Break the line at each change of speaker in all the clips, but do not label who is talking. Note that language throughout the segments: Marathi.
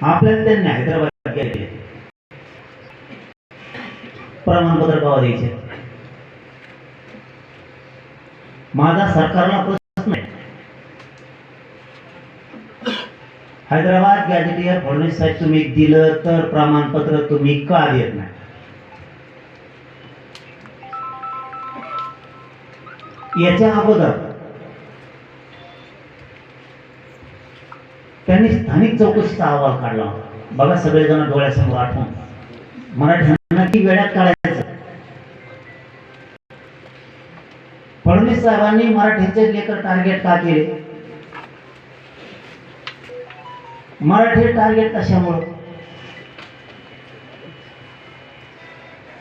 आपल्याला त्यांनी हैदराबाद गेले प्रमाणपत्र कवा द्यायचे. माझा सरकारला प्रश्न आहे, हैदराबाद गॅजेटियर फडणवीस साहेब तुम्ही दिलं तर प्रमाणपत्र तुम्ही का देत नाही. याच्या अगोदर त्यांनी स्थानिक चौकशीचा अहवाल काढला होता. बघा सगळेजण डोळ्यासमोर आठवून, मराठ्यांना की वेळात काढायचं. फडणवीस साहेबांनी मराठीचे लेकर टार्गेट का केले. मराठी टार्गेट कशामुळे.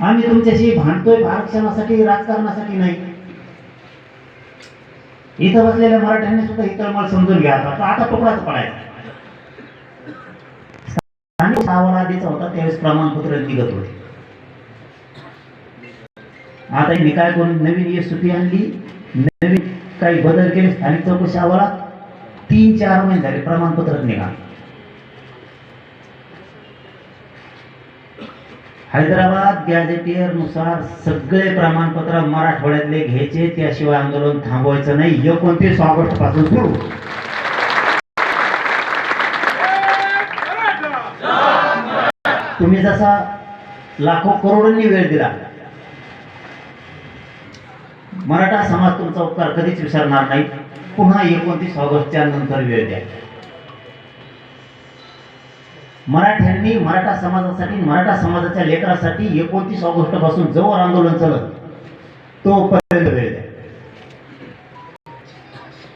आम्ही तुमच्याशी भांडतोय आरक्षणासाठी, राजकारणासाठी नाही. इथं बसलेल्या मराठ्यांनी सुद्धा ही तळमळ समजून घ्या. आता टोकडाच पडायचा. अहवाल आधीचा होता त्यावेळेस प्रमाणपत्र निघत होते. आता मी काय करून नवीन सुटी आणली, नवीन काही बदल केले. स्थानिक चौकशी अहवालात 3-4 महिने झाले प्रमाणपत्र निघा. हैदराबाद गॅजेटियर नुसार सगळे प्रमाणपत्र मराठवाड्यातले घ्यायचे, त्याशिवाय आंदोलन थांबवायचं नाही. 29 ऑगस्ट पासून सुरू. तुम्ही जसा लाखो करोडोंनी वेळ दिला, मराठा समाज तुमचा उपकार कधीच विसरणार नाही. पुन्हा 29 ऑगस्टच्या नंतर वेळ द्या. मराठ्यांनी मराठा समाजासाठी, मराठा समाजाच्या लेकरासाठी 29 ऑगस्ट पासून जोवर आंदोलन चालत तोपर्यंत वेळ द्या.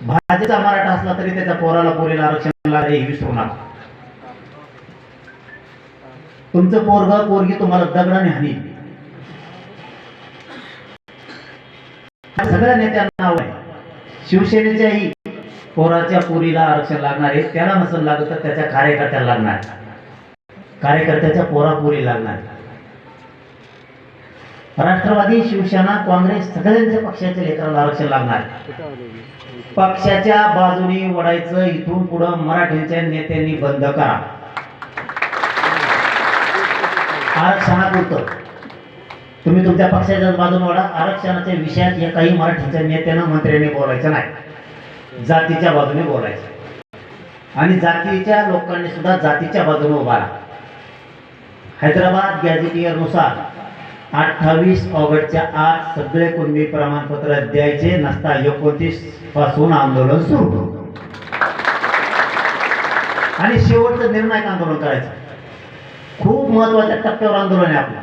भाजपचा मराठा असला तरी त्याच्या पोराला पोरीला आरक्षण लागले हे विसरू नका. तुमचं पोरग पोरगी तुम्हाला दगडाने हानी. सगळ्या नेत्यांना नाव आहे. शिवसेनेच्याही पोराच्या पोरीला आरक्षण लागणार आहे. त्याला नसेल लागत तर त्याच्या कार्यकर्त्याला लागणार, कार्यकर्त्याच्या पोरापोरी लागणार. राष्ट्रवादी, शिवसेना, काँग्रेस सगळ्यांच्या पक्षाच्या लेकराला आरक्षण लागणार. पक्षाच्या बाजूने वडायचं इथून पुढं मराठ्यांच्या नेत्यांनी बंद करा. आरक्षणापुरतं तुम्ही तुमच्या पक्षाच्या बाजूने वडा. आरक्षणाच्या विषयात या काही मराठ्यांच्या नेत्यांना, मंत्र्यांनी बोलायचं नाही. जातीच्या बाजूने बोलायचं आणि जातीच्या लोकांनी सुद्धा जातीच्या बाजूने उभा राहा. हैदराबाद गॅजेटियर नुसार 28 ऑगस्टच्या आत सगळे कुणबी प्रमाणपत्र द्यायचे, नसता 29 पासून आंदोलन सुरू आणि शेवटचं निर्णायक आंदोलन करायचं. खूप महत्वाच्या टप्प्यावर आंदोलन आहे आपलं.